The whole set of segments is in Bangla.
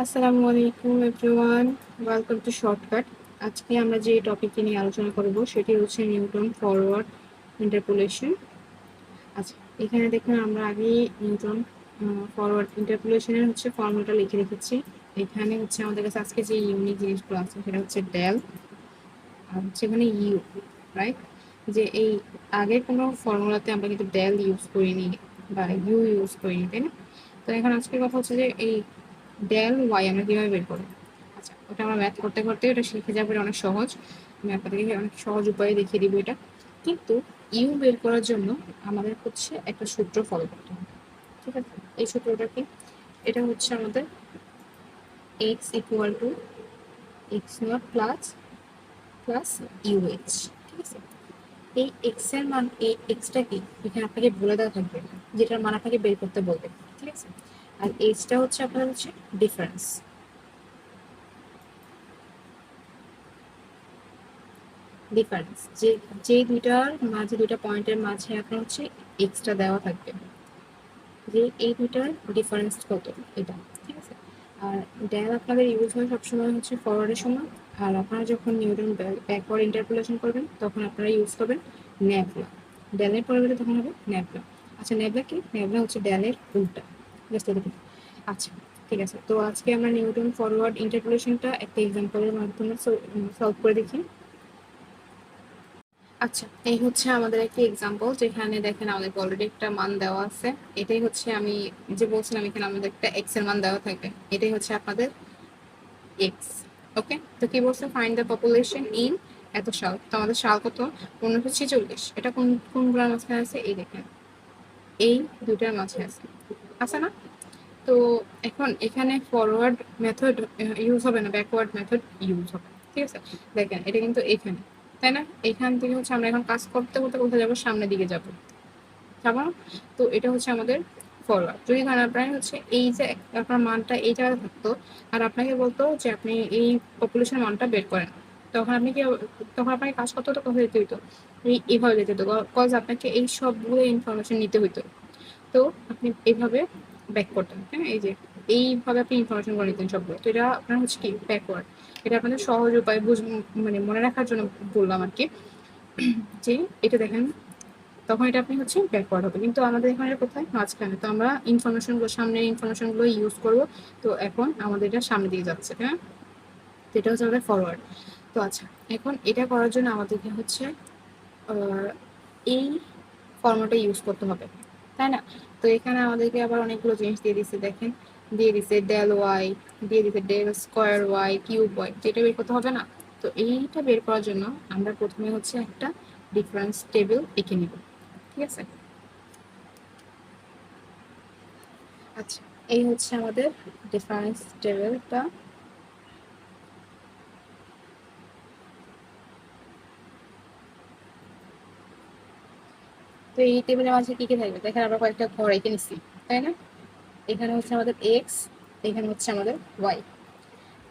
আসসালামু আলাইকুম এভরিওয়ান, ওয়েলকাম টু শর্টকাট। আজকে আমরা যে টপিকটি নিয়ে আলোচনা করব সেটি হচ্ছে নিউটন ফরওয়ার্ড ইন্টারপোলেশন। আচ্ছা, এখানে দেখুন আমরা আগে নিউটন ফরওয়ার্ড ইন্টারপোলেশনের হচ্ছে ফর্মুলাটা লিখে রেখেছি। এখানে হচ্ছে আমাদের কাছে আজকে যে ইউনিক জিনিসগুলো আছে সেটা হচ্ছে ডেল আর হচ্ছে এখানে ইউ, রাইট? যে এই আগের কোনো ফর্মুলাতে আমরা কিন্তু ডেল ইউজ করিনি বা ইউ ইউজ করিনি, তাই না? তো এখন আজকের কথা হচ্ছে যে এই ডেল ওয়াই আমরা কিভাবে বের করবো। আচ্ছা, ওটা আমরা ম্যাথ করতে করতে ওটা শিখে যাবে, অনেক সহজ। আমি আপনাদেরকে অনেক সহজ উপায়ে দেখিয়ে দিব এটা। কিন্তু ইউ বের করার জন্য আমাদের হচ্ছে একটা সূত্র ফলো করতে হবে, ঠিক আছে? এই সূত্রটা কি? এটা হচ্ছে আমাদের x equal to x not plus plus UH, ঠিক আছে? এই এক্স এর মান, এই এক্সটা কি এখানে আপনাকে বলে দেওয়া থাকবে, যেটার মান আপনাকে বের করতে বলবে, ঠিক আছে? আর এইচটা হচ্ছে আপনার হচ্ছে ডিফারেন্স। ডিফারেন্স যে যে দুইটার মাঝে, দুইটা পয়েন্টের মাঝে আপনার হচ্ছে এক্সট্রা দেওয়া থাকবে, যে এই দুইটার ডিফারেন্স কত, এটা, ঠিক আছে? আর ডেল আপনাদের ইউজ হয় সবসময় হচ্ছে ফরওয়ার্ডের সময়। আর আপনারা যখন নিউটন ব্যাকওয়ার্ড ইন্টারপোলেশন করবেন তখন আপনারা ইউজ করবেন ন্যাবলা। ডেলের পরিবর্তে তখন হবে ন্যাবলা। আচ্ছা, ন্যাবলা কি? ন্যাবলা হচ্ছে ডেলের উল্টা, জাস্ট এরকম। আচ্ছা, ঠিক আছে। তো আজকে আমরা নিউটন ফরওয়ার্ড ইন্টারপোলেশনটা একটা এক্সাম্পলের মাধ্যমে সলভ করে দেখি। আচ্ছা, এই হচ্ছে আমাদের একটি এক্সাম্পল, যেখানে দেখেন আমাদের অলরেডি একটা মান দেওয়া আছে। এটাই হচ্ছে আমি যে বলছিলাম, এখানে আমাদের একটা এক্স এর মান দেওয়া থাকবে। এটাই হচ্ছে আপনাদের এক্স। ওকে, তো কি বলছে? ফাইন্ড দ্য পপুলেশন ইন এত সাল। তো আমাদের সাল কত? 1946। এটা কোন কোনগুলোর মাঝখানে আছে? এই দেখেন, এই দুইটার মাঝে আছে, আছে না? তো এখন এখানে ফরওয়ার্ড মেথড ইউজ হবে না, ব্যাকওয়ার্ড মেথড ইউজ হবে, ঠিক আছে? দেখেন এটা কিন্তু এখানে, তাই না? এখান থেকে হচ্ছে আমরা এখন কাজ করতে করতে কোথায় যাবো? সামনের দিকে যাবো, যাবো না? তো এটা হচ্ছে আমাদের ফরওয়ার্ড। যদি ধরেন আপনার হচ্ছে এই যে আপনার মানটা এই জায়গায় থাকতো, আর আপনাকে বলতো যে আপনি এই পপুলেশন মানটা বের করেন, তখন আপনি কি, তখন আপনাকে কাজ করতে হতো, কোথায় যেতে হইতো? এইভাবে যেতে হতো, কজ আপনাকে এই সবগুলো ইনফরমেশন নিতে হইতো। তো আপনি এইভাবে ব্যাক করতেন, হ্যাঁ? এই যে এইভাবে আপনি ইনফরমেশন করে নিতেন সবগুলো। তো এটা আপনার হচ্ছে কি ব্যাকওয়ার্ড। এটা আপনাদের সহজ উপায় মানে মনে রাখার জন্য বললাম আর কি, যে এটা দেখেন তখন এটা আপনি হচ্ছে ব্যাকওয়ার্ড হবে। কিন্তু আমাদের এখানে কোথায়? মাঝখানে। তো আমরা ইনফরমেশনগুলো, সামনের ইনফরমেশনগুলো ইউজ করবো। তো এখন আমাদের এটা সামনে দিয়ে যাচ্ছে, হ্যাঁ? তো এটা হচ্ছে আমাদের ফরওয়ার্ড। তো আচ্ছা, এখন এটা করার জন্য আমাদেরকে হচ্ছে এই ফর্মুলাটা ইউজ করতে হবে, তাই না? তো এখানে আমাদেরকে আবার অনেকগুলো জিনিস দিয়ে দিচ্ছে, দেখেন দিয়ে দিচ্ছে ডেল ওয়াই, দিয়ে দিচ্ছে del square y cube y. যেটা বের করতে হবে না? তো এইটা বের করার জন্য আমরা প্রথমে হচ্ছে একটা ডিফারেন্স টেবিল এঁকে নিব, ঠিক আছে? আচ্ছা, এই হচ্ছে আমাদের ডিফারেন্স টেবিলটা। তো এই টেবিলের মাঝে কি কি থাকবে? দেখেন আমরা কয়েকটা ঘর এঁকে নিচ্ছি, তাই না? এখানে হচ্ছে আমাদের এক্স, এখানে হচ্ছে আমাদের ওয়াই।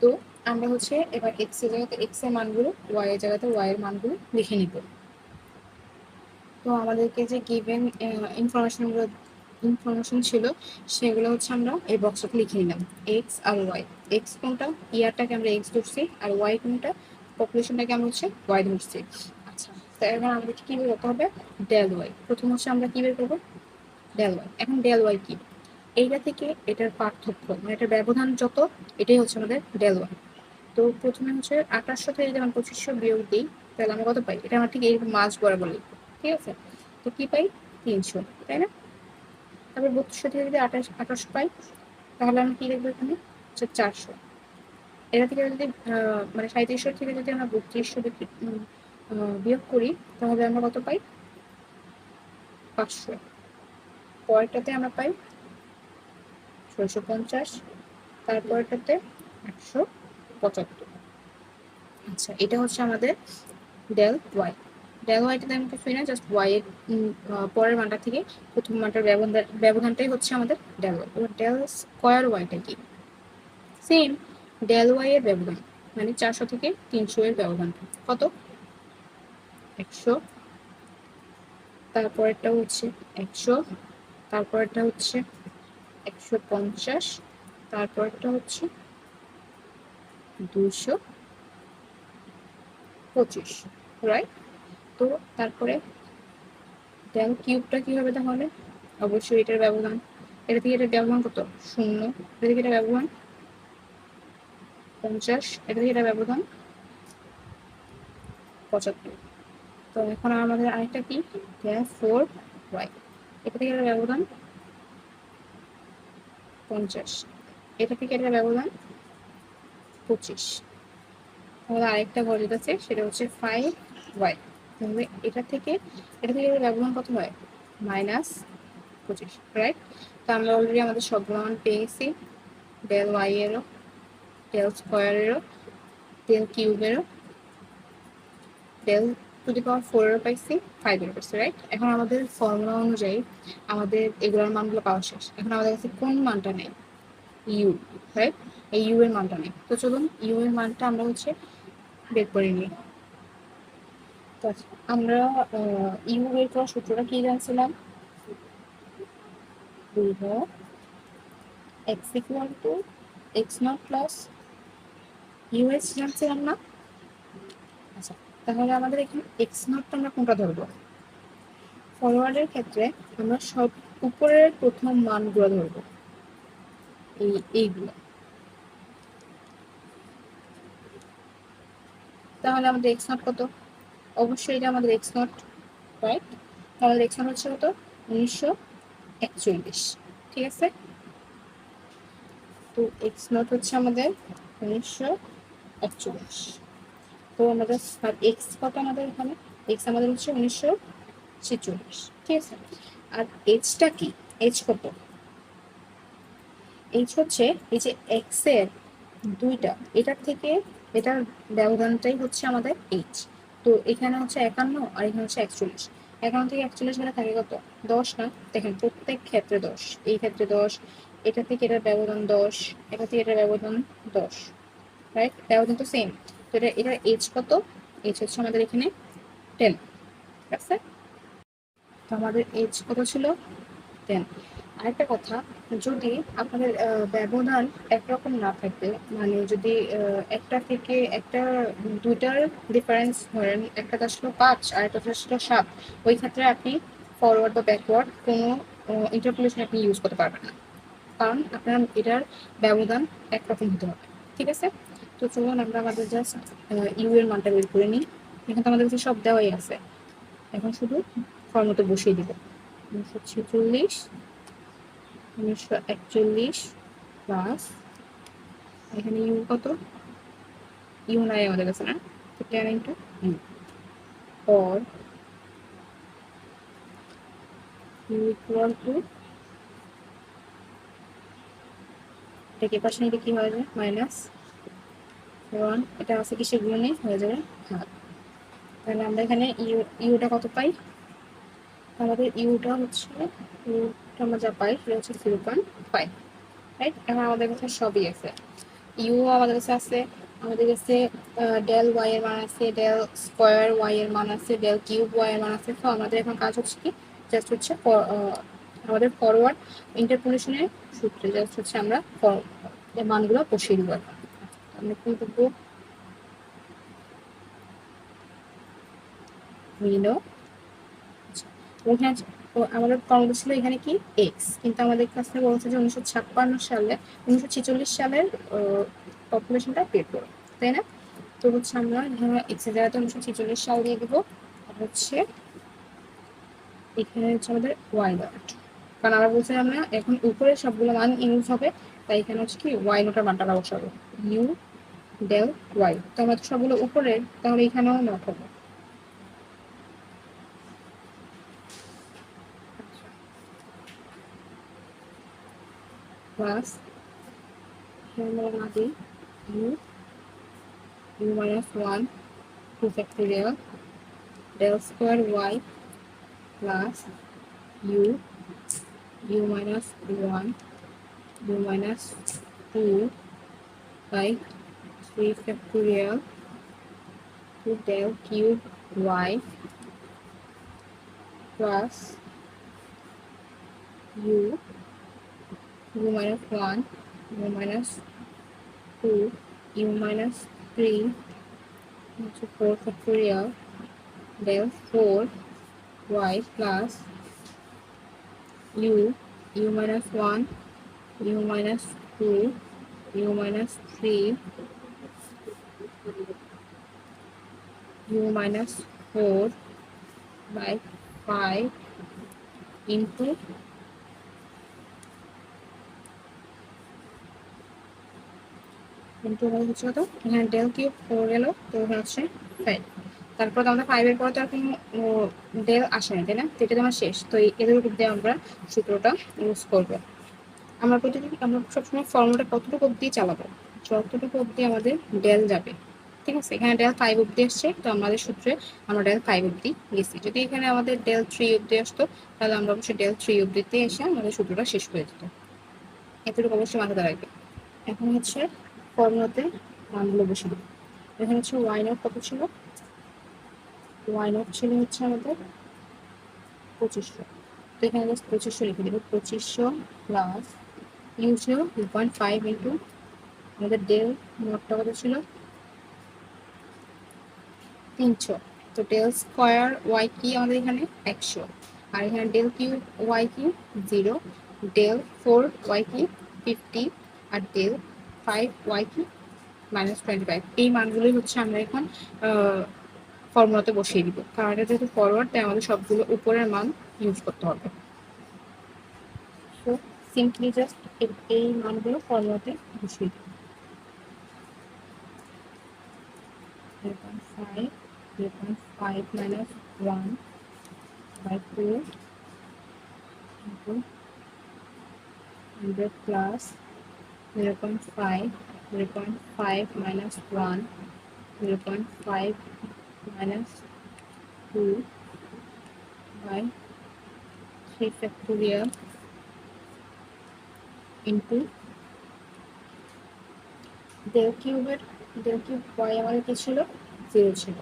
তো আমরা হচ্ছে এবার এক্স এর জায়গাতে এক্স এর মানগুলো, ওয়াই এর জায়গাতে ওয়াই এর মানগুলো লিখে নিব। তো আমাদেরকে যে গিভেন ইনফরমেশনগুলো ইনফরমেশন ছিল, সেগুলো হচ্ছে আমরা এই বক্সটাতে লিখে নিলাম। এক্স আর ওয়াই, এক্স কোনটা, ইয়ারটাকে আমরা এক্স ধরছি, আর ওয়াই কোনটা, পপুলেশনটাকে আমরা হচ্ছে ওয়াই ধরছি। আচ্ছা, তো এবার আমাদেরকে কি বের করতে হবে? Del y. প্রথম হচ্ছে আমরা কি বের করবো? Del y. এখন ডেল ওয়াই কি? এইটা থেকে এটার পার্থক্য, মানে এটার ব্যবধান যত, এটাই হচ্ছে আমাদের ডেল ওয়াই। তো প্রথমে হচ্ছে 2800 থেকে যদি আমরা 2500 বিয়োগ দিই, তাহলে আমরা কত পাই? এটা আমরা ঠিক এইরকম মাঝ বরাবর লিখবো, ঠিক আছে? তো কি পাই? 300, তাই না? তারপর 3200 থেকে যদি 2800 পাই, তাহলে আমরা কি লিখবো এখানে? হচ্ছে 400। এটা থেকে যদি মানে 3700 থেকে যদি আমরা 3200 বিয়োগ করি, তাহলে আমরা কত পাই? 500। পরেরটাতে আমরা পাই 650, তারপরটাতে 175। আচ্ছা, এটা হচ্ছে আমাদের ডেল ওয়াই। ডেল ওয়াইটাতে আমি কিছুই না, জাস্ট ওয়াই এর পরের মানটা থেকে প্রথম মানটার ব্যবধানটাই হচ্ছে আমাদের ডেল ওয়াই। এবার ডেল স্কোয়ার ওয়াইটা কি? সেম ডেল ওয়াই এর ব্যবধান, মানে 400 থেকে 300 এর ব্যবধান কত? 100। তারপরেরটা হচ্ছে 100, তারপরেরটা হচ্ছে 150, তারপরেরটা হচ্ছে 225, রাইট? তো তারপরে ডেল কিউবটা কি হবে তাহলে? অবশ্যই এটার ব্যবধান, এটা থেকে এটার ব্যবধান কত? 0, এটা থেকে এটা ব্যবধান 50, এটা থেকে এটা ব্যবধান 75। তো এখন আমাদের আরেকটা কি, 4y, এটা থেকে এটার ব্যবধান 50, এটা থেকে এটার ব্যবধান 25। তাহলে আরেকটা ঘর যেটা আছে সেটা হচ্ছে 5y, তাহলে এটা থেকে এটার ব্যবধান কত হয়? -25, রাইট? তো আমরা অলরেডি আমাদের সবগুলো মান পেয়ে গেছি, ডেল ওয়াই এরও, ডেল স্কোয়ারেরও, ডেল কিউবেরও, ডেল টু দি পাওয়ার 4 এরও পাইছি, 5 এরও পাইছি, রাইট? এখন আমাদের ফর্মুলা অনুযায়ী আমাদের এগুলোর মানগুলো পাওয়া শেষ। এখন আমাদের কাছে কোন মানটা নেই? You, right? এই ইউ এর মানটা নেই। তো চলুন ইউ এর মানটা আমরা হচ্ছে বের করে নিই। তো আমরা ইউ বের করার সূত্রটা কি জানছিলাম? X equal to x not plus US জানছিলাম না? আচ্ছা, তাহলে আমাদের এখানে এক্স নটটা আমরা কোনটা ধরবো? ফরওয়ার্ডের ক্ষেত্রে আমরা সব উপরের প্রথম মানগুলো ধরবো, এইগুলো। তাহলে আমাদের এক্স নট কত? অবশ্যই এটা আমাদের এক্স নট, রাইট? আমাদের এক্স নট হচ্ছে কত? 1941, ঠিক আছে? তো এক্স নট হচ্ছে আমাদের 1941। তো আমাদের এক্স কত আমাদের এখানে? এক্স আমাদের হচ্ছে 1946, ঠিক আছে? আর এইচটা কি? এইচ কত? এইচ হচ্ছে এই যে এক্স এর দুইটা, এটার থেকে এটার ব্যবধানটাই হচ্ছে আমাদের এইচ। তো এখানে হচ্ছে 51 আর এখানে হচ্ছে 41। 51 থেকে 41 গেলে থাকে কত? 10 না? দেখেন প্রত্যেক ক্ষেত্রে 10, এই ক্ষেত্রে 10, এটা থেকে এটার ব্যবধান 10, এটা থেকে এটার ব্যবধান 10, রাইট? ব্যবধান তো সেম। তো এটার এইচ কত? এইচ হচ্ছে আমাদের এখানে 10, ঠিক আছে? তো আমাদের এইচ কত ছিল? 10। আরেকটা কথা, যদি আপনাদের ব্যবধান একরকম না থাকে, মানে যদি একটা থেকে একটা, দুইটার ডিফারেন্স ধরেন, একটা আসলো 5 আর একটা আসলো 7, ওই ক্ষেত্রে আপনি ফরওয়ার্ড বা ব্যাকওয়ার্ড কোনো ইন্টারপোলেশন আপনি ইউজ করতে পারবেন না, কারণ আপনার এটার ব্যবধান একরকম হতে হবে, ঠিক আছে? তো চলুন আমরা আমাদের জাস্ট ইউ এর মানটা বের করে নিই। এখন তো আমাদের কাছে সব দেওয়াই আছে, এখন শুধু ফর্মুলাতে বসিয়ে দিব। 1946, 1941 প্লাস, এখানে ইউ কত? ইউ নাই আমাদের কাছে, না? তো 10 into u, or u equal to, এটাকে পাশে নিলে কি হয়ে যায়? -1, এটা আছে কিসের গুণে হয়ে যাবে হাফ। তাহলে আমরা এখানে ইউটা কত পাই? আমাদের ইউটা হচ্ছে, ইউটা আমরা যা পাই সেটা হচ্ছে 0.5, রাইট? এখন আমাদের কাছে সবই আছে, ইউ আমাদের কাছে আছে, আমাদের কাছে ডেল ওয়াই এর মান আছে, ডেল স্কোয়ার ওয়াই এর মান আছে, ডেল কিউব ওয়াই এর মান আছে। তো আমাদের এখন কাজ হচ্ছে কি, জাস্ট হচ্ছে আমাদের ফরওয়ার্ড ইন্টারপোলেশনের সূত্রে জাস্ট হচ্ছে আমরা মানগুলো বসিয়ে দিব। আমরা কি করবো? মিলো, ওখানে আমাদের কর্মটা ছিল এখানে কি এক্স, কিন্তু আমাদের কাছে বলছে যে 1946 সালের পপুলেশনটা বের করো, তাই না? তো হচ্ছে আমরা এখানে এক্স এর জায়গাতে 1946 সাল দিয়ে দিব, আর হচ্ছে এখানে হচ্ছে আমাদের ওয়াই নট, কারণ আমরা বলছিলাম না এখন উপরে সবগুলো মান ইউজ হবে, তাই এখানে হচ্ছে কি ওয়াই নটের মানটা বসাবো, ইউ ডেল ওয়াই। তো আমাদের সবগুলো উপরে, তাহলে এখানেও নট হবে, প্লাস আমরা না দিই you, u minus 1 2 factorial del square y plus u, u minus 1, u minus 2 by 3 factorial to del cube y plus u minus 1, u minus 2 u minus 3 into 4 factorial del 4y plus u minus 1 u minus 2 u minus 3 u minus 4 by 5 into হচ্ছে কত এখানে ডেল কিউব 4 এলো তো হচ্ছে 5 তারপর তো আমাদের 5 এর পর তো আর কোনো ডেল আসে না তাই না তো এটা তো আমার শেষ তো এদের উপর দিয়ে আমরা সূত্রটা ইউজ করব আমরা সবসময় ফর্মুলাটা কতটুকু অবধি চালাবো যতটুকু অবধি আমাদের ডেল যাবে ঠিক আছে এখানে ডেল 5 অবধি আসছে তো আমাদের সূত্রে আমরা ডেল 5 অবধি গেছি যদি এখানে আমাদের ডেল 3 অবধি আসতো তাহলে আমরা অবশ্যই ডেল 3 অবধিতে এসে আমাদের সূত্রটা শেষ করে দিত এতটুকু অবশ্যই মাথায় রাখবে এখন হচ্ছে ফর্মুলাতে মানগুলো বসে দিই এখানে হচ্ছে ওয়াই নট কত ছিল ওয়াই নট ছিল হচ্ছে আমাদের 2500 তো এখানে জাস্ট 2500 লিখে দেবো 2500 প্লাস ইউ ছিল 2.5 ইন্টু আমাদের ডেল নটটা কত ছিল 300 তো ডেল স্কোয়ার ওয়াই কি আমাদের এখানে 100 আর এখানে ডেল কিউ ওয়াই কি 0 ডেল 4 ওয়াই কি 50 আর ডেল 5 ওয়াই কি -25 এই মানগুলোই হচ্ছে আমরা এখন ফর্মুলাতে বসিয়ে দিব কারণ এটা যেহেতু ফরওয়ার্ড তাই আমাদের সবগুলো উপরের মান ইউজ করতে হবে সো সিম্পলি জাস্ট এই মানগুলো ফর্মুলাতে বসিয়ে দিব 0.5 0.5 minus 1 by 2 into 100 plus 0.5 0.5 minus 1 0.5 minus 2 by 3 factorial into del cube y আমাদের কি ছিল 0 ছিল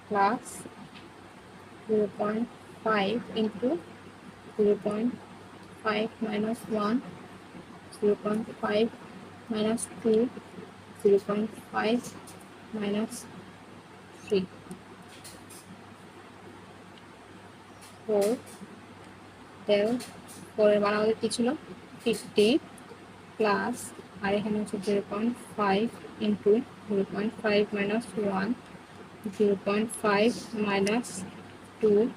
plus 0.5 into 0.5 minus 1 0.5 minus 2 0.5 minus 3 4 del 4 এর মান আমাদের কি ছিল 50 প্লাস আর এখানে হচ্ছে 0.5 into 0.5 minus 1 0.5 minus 2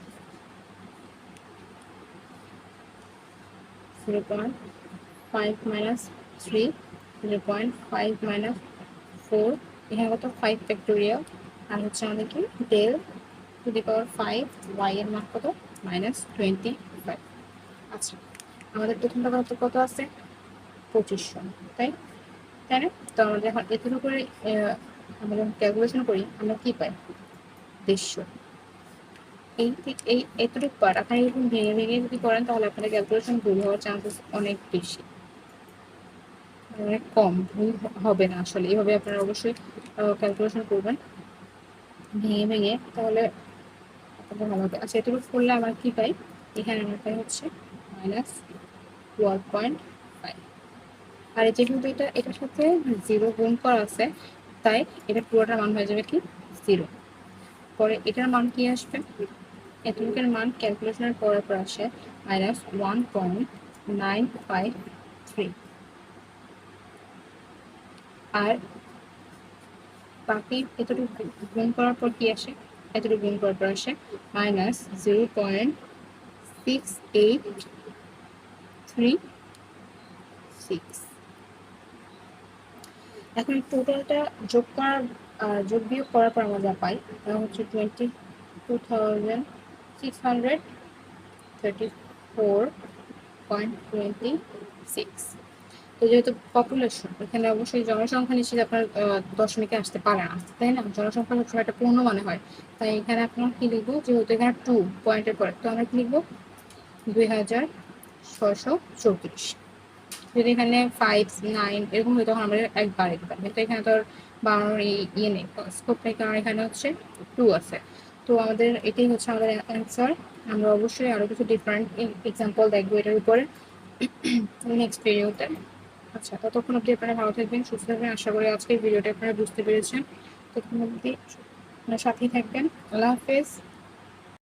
0.5 minus 3 0.5 minus 4 এখানে কত 5 ফ্যাক্টোরিয়াল আর হচ্ছে আমাদের কি del to the power 5 y এর মান কত -25 আচ্ছা আমাদের প্রথমটা কত আছে 2500 তাই তাই না তো আমরা যখন এর উপরে আমরা যখন ক্যালকুলেশন করি আমরা কি পাই 150 এই এতটুকু পার্ট আপনারা এরকম ভেঙে ভেঙে যদি করেন তাহলে আপনাদের ক্যালকুলেশন ভুল হওয়ার চান্সেস অনেক বেশি অনেক কম ভুল হবে না আসলে এইভাবে আপনারা অবশ্যই ক্যালকুলেশন করবেন ভেঙে ভেঙে তাহলে আপনাদের ভালো হবে আচ্ছা এতটুকু করলে আমার কি পাই এখানে আমার পাই হচ্ছে -12.5 আর যেহেতু এটার সাথে 0 গুণ করা আছে তাই এটা পুরোটার মান হয়ে যাবে কি 0 পরে এটার মান কি আসবে এতটুকুর মান ক্যালকুলেশনের পর আসে -1.953 আর বাকি এতটুকু গুণ করার পর কি আসে এতটুকু গুণ করার পর আসে -0.6836 এখন টোটালটা যোগ বিয়োগ করার পর আমরা যা পাই তা হচ্ছে 22,634.26 তো যেহেতু পপুলেশন এখানে অবশ্যই জনসংখ্যা নিশ্চিত আপনার দশমিকে আসতে পারে না তাই না জনসংখ্যা সবসময় একটা পূর্ণ মানে হয় তাই এখানে আপনার কি লিখবো যেহেতু এখানে 2 পয়েন্টের পরে তো আমরা কি লিখবো 2634 যদি এখানে 5 9 এরকম হয় তখন আমরা একবার কিন্তু এখানে তো বানানোর ইয়ে নেই স্কোপ নেই কারণ এখানে হচ্ছে 2 আছে তো আমাদের এটাই হচ্ছে আমাদের অ্যান্সার আমরা অবশ্যই আরো কিছু ডিফারেন্ট এক্সাম্পল দেখবো এটার উপরে নেক্সট ভিডিওতে আচ্ছা, ততক্ষণ অব্দি আপনারা ভালো থাকবেন, সুস্থ থাকবেন। আশা করি আজকের ভিডিওটা আপনারা বুঝতে পেরেছেন। ততক্ষণ অব্দি আপনার সাথেই থাকবেন। আল্লাহ হাফেজ।